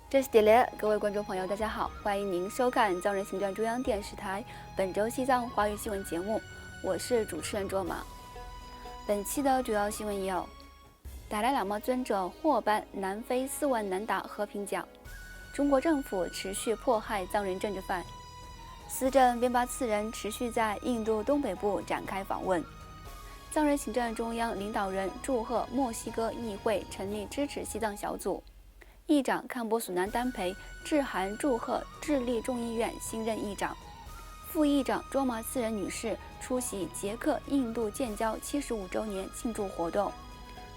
这是迪雷，各位观众朋友，大家好，欢迎您收看藏人行政中央电视台本周西藏华语新闻节目，我是主持人卓玛。本期的主要新闻有：达赖喇嘛尊者获颁南非4万南达和平奖；中国政府持续迫害藏人政治犯；司政边巴次仁持续在印度东北部展开访问；藏人行政中央领导人祝贺墨西哥议会成立支持西藏小组。议长康波苏南丹培致函祝贺智利众议院新任议长，副议长卓玛次仁女士出席捷克印度建交75周年庆祝活动，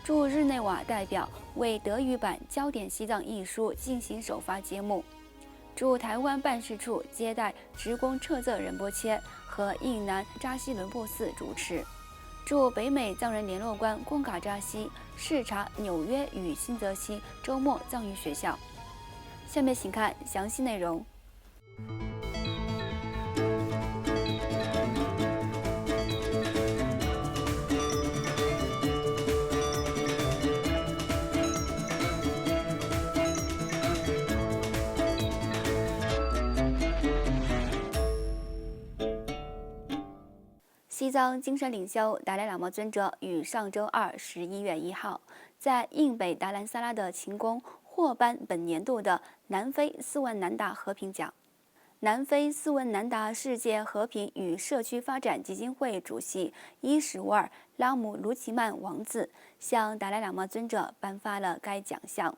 驻日内瓦代表为德语版《焦点西藏》一书进行首发揭幕，驻台湾办事处接待职工彻泽仁波切和印南扎西伦波寺主持。驻北美藏人联络官贡嘎扎西视察纽约与新泽西周末藏语学校。下面请看详细内容。西藏精神领袖达赖喇嘛尊者于上周二11月1号在印北达兰萨拉的勤宫获颁本年度的南非4万南达和平奖。南非4万南达世界和平与社区发展基金会主席伊什沃尔·拉姆卢奇曼王子向达赖喇嘛尊者颁发了该奖项，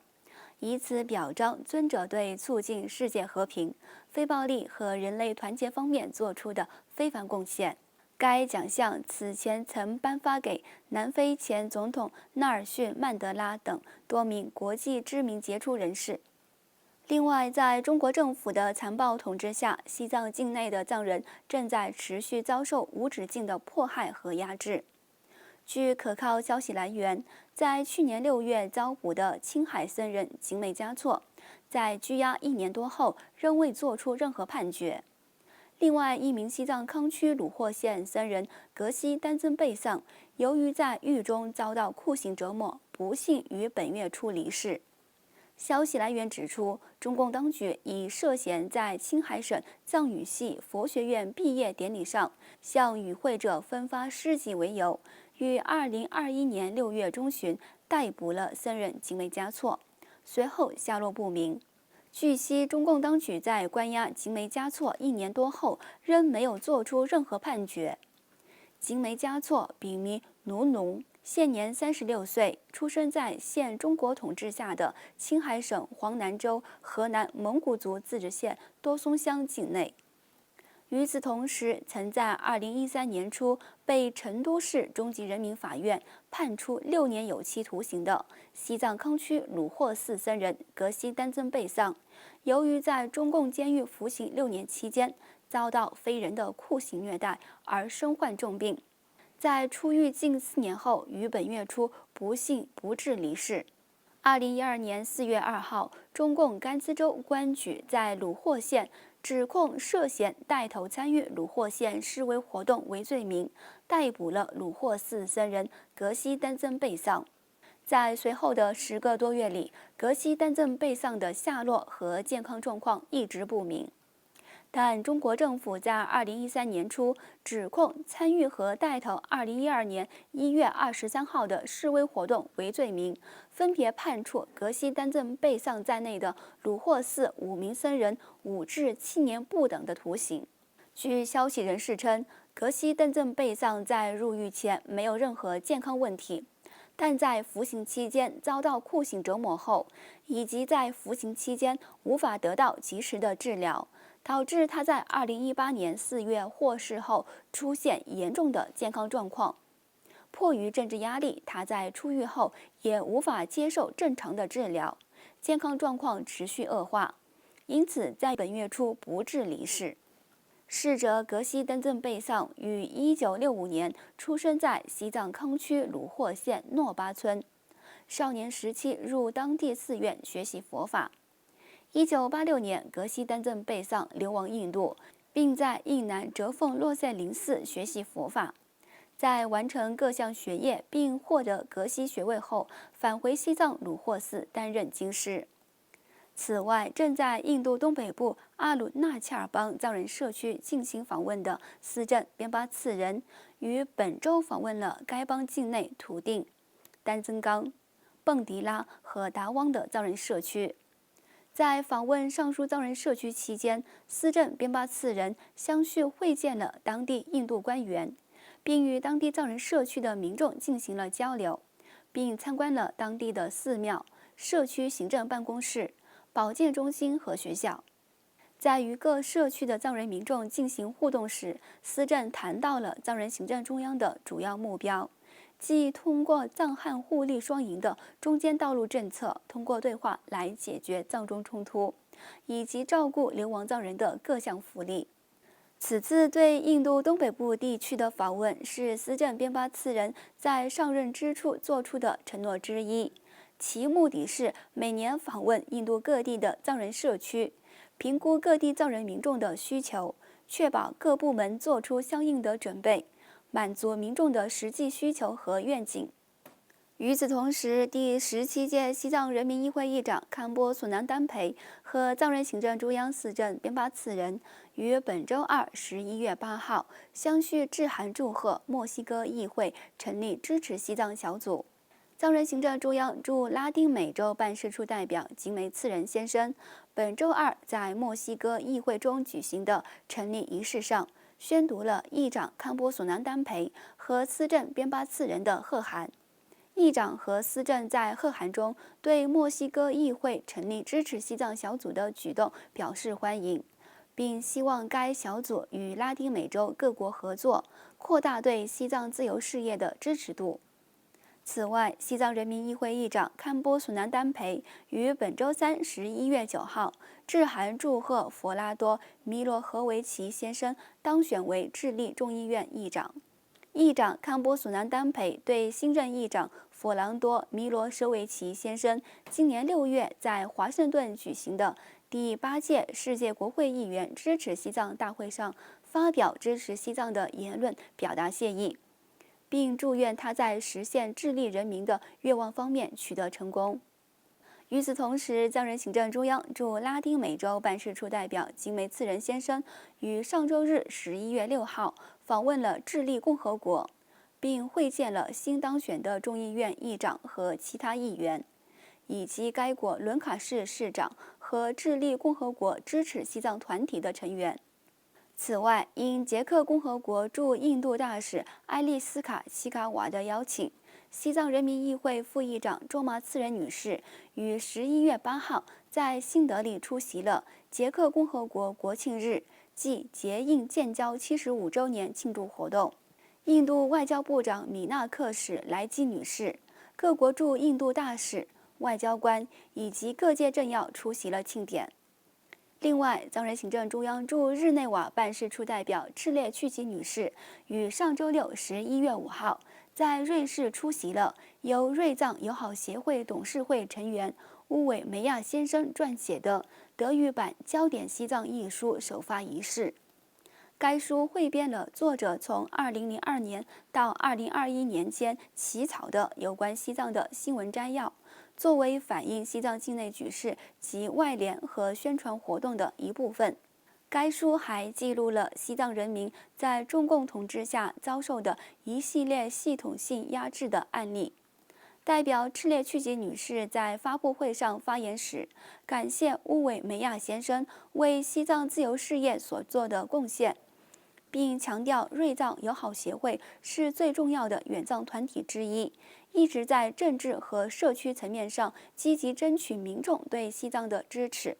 以此表彰尊者对促进世界和平、非暴力和人类团结方面做出的非凡贡献。该奖项此前曾颁发给南非前总统纳尔逊·曼德拉等多名国际知名杰出人士。另外，在中国政府的残暴统治下，西藏境内的藏人正在持续遭受无止境的迫害和压制。据可靠消息来源，在去年6月遭捕的青海僧人景美嘉措，在拘押1年多后，仍未作出任何判决。另外，一名西藏康区鲁霍县僧人格西丹增贝桑，由于在狱中遭到酷刑折磨，不幸于本月初离世。消息来源指出，中共当局以涉嫌在青海省藏语系佛学院毕业典礼上向与会者分发诗集为由，于2021年6月中旬逮捕了僧人景美嘉措，随后下落不明。据悉，中共当局在关押景美嘉措1年多后，仍没有作出任何判决。景美嘉措笔名奴农，现年36岁，出生在现中国统治下的青海省黄南州河南蒙古族自治县多松乡境内。与此同时，曾在2013年初被成都市中级人民法院判处6年有期徒刑的西藏康区鲁霍寺僧人格西丹增贝桑，由于在中共监狱服刑6年期间遭到非人的酷刑虐待而身患重病，在出狱近4年后，于本月初不幸不治离世。2012年4月2号，中共甘孜州公安局在鲁霍县指控涉嫌带头参与鲁霍县示威活动为罪名，逮捕了鲁霍寺僧人格西丹增贝桑。在随后的10个多月里，格西丹增贝桑的下落和健康状况一直不明。但中国政府在2013年初指控参与和带头2012年1月23号的示威活动为罪名，分别判处格西丹增贝桑在内的鲁霍寺5名僧人5至7年不等的徒刑。据消息人士称，格西丹增贝桑在入狱前没有任何健康问题，但在服刑期间遭到酷刑折磨后，以及在服刑期间无法得到及时的治疗，导致他在2018年4月获释后出现严重的健康状况。迫于政治压力，他在出狱后也无法接受正常的治疗，健康状况持续恶化，因此在本月初不治离世。逝者格西丹增贝桑于1965年出生在西藏康区鲁霍县诺巴村，少年时期入当地寺院学习佛法。1986年，格西丹增贝桑流亡印度，并在印南哲凤洛塞林寺学习佛法。在完成各项学业并获得格西学位后，返回西藏鲁霍寺担任经师。此外，正在印度东北部阿鲁纳恰尔邦藏人社区进行访问的司政边巴次仁，于本周访问了该邦境内土定、丹增冈、蹦迪拉和达汪的藏人社区。在访问上述藏人社区期间，司政边巴次仁相续会见了当地印度官员，并与当地藏人社区的民众进行了交流，并参观了当地的寺庙、社区行政办公室、保健中心和学校。在与各社区的藏人民众进行互动时，司政谈到了藏人行政中央的主要目标，即通过藏汉互利双赢的中间道路政策，通过对话来解决藏中冲突，以及照顾流亡藏人的各项福利。此次对印度东北部地区的访问是司政边巴次仁在上任之初做出的承诺之一，其目的是每年访问印度各地的藏人社区，评估各地藏人民众的需求，确保各部门做出相应的准备，满足民众的实际需求和愿景。与此同时，第17届西藏人民议会议长堪波索南丹培和藏人行政中央司政边巴次仁于本周二11月8号相续致函祝贺墨西哥议会成立支持西藏小组。藏人行政中央驻拉丁美洲办事处代表吉梅次仁先生本周二在墨西哥议会中举行的成立仪式上，宣读了议长堪波索南丹培和司政边巴次仁的贺函。议长和司政在贺函中对墨西哥议会成立支持西藏小组的举动表示欢迎，并希望该小组与拉丁美洲各国合作，扩大对西藏自由事业的支持度。此外，西藏人民议会议长堪波索南丹培于本周三11月9号致函祝贺佛拉多·米罗何维奇先生当选为智利众议院议长。议长堪波索南丹培对新任议长佛朗多·米罗舍维奇先生今年6月在华盛顿举行的第8届世界国会议员支持西藏大会上发表支持西藏的言论表达谢意，并祝愿他在实现智利人民的愿望方面取得成功。与此同时，藏人行政中央驻拉丁美洲办事处代表吉梅次仁先生于上周日11月6号访问了智利共和国，并会见了新当选的众议院议长和其他议员，以及该国伦卡市市长和智利共和国支持西藏团体的成员。此外，因捷克共和国驻印度大使埃利斯卡·西卡瓦的邀请，西藏人民议会副议长卓玛次仁女士于11月8号在新德里出席了捷克共和国国庆日暨捷印建交75周年庆祝活动。印度外交部长米纳克什莱基女士、各国驻印度大使、外交官以及各界政要出席了庆典。另外，藏人行政中央驻日内瓦办事处代表赤列曲吉女士于上周六11月5号在瑞士出席了由瑞藏友好协会董事会成员乌韦梅亚先生撰写的德语版《焦点西藏》一书首发仪式。该书汇编了作者从2002年到2021年间起草的有关西藏的新闻摘要，作为反映西藏境内局势及外联和宣传活动的一部分。该书还记录了西藏人民在中共统治下遭受的一系列系统性压制的案例。代表赤列曲吉女士在发布会上发言时，感谢乌韦梅亚先生为西藏自由事业所做的贡献，并强调瑞藏友好协会是最重要的远藏团体之一，一直在政治和社区层面上积极争取民众对西藏的支持。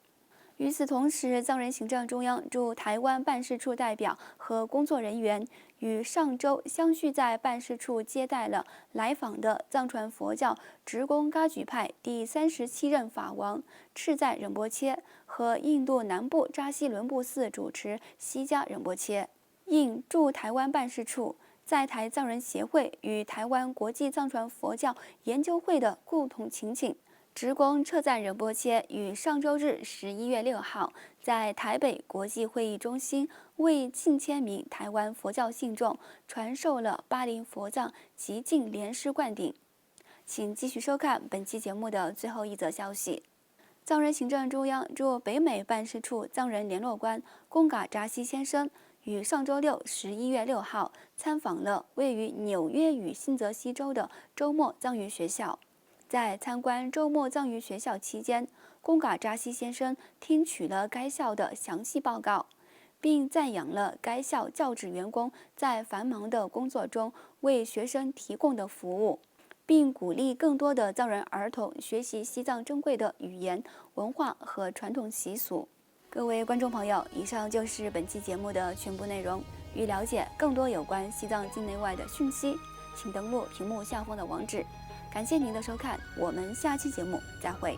与此同时，藏人行政中央驻台湾办事处代表和工作人员于上周相续在办事处接待了来访的藏传佛教直贡噶举派第37任法王赤赞仁波切和印度南部扎西伦布寺主持西迦仁波切。应驻台湾办事处、在台藏人协会与台湾国际藏传佛教研究会的共同请直贡彻赞仁波切于上周日11月6号在台北国际会议中心为近千名台湾佛教信众传授了巴林佛藏极净莲师灌顶。请继续收看本期节目的最后一则消息。藏人行政中央驻北美办事处藏人联络官贡嘎扎西先生于上周六11月6号参访了位于纽约与新泽西州的周末藏语学校。在参观周末藏语学校期间，贡嘎扎西先生听取了该校的详细报告，并赞扬了该校教职员工在繁忙的工作中为学生提供的服务，并鼓励更多的藏人儿童学习西藏珍贵的语言、文化和传统习俗。各位观众朋友，以上就是本期节目的全部内容。欲了解更多有关西藏境内外的讯息，请登录屏幕下方的网址。感谢您的收看，我们下期节目再会。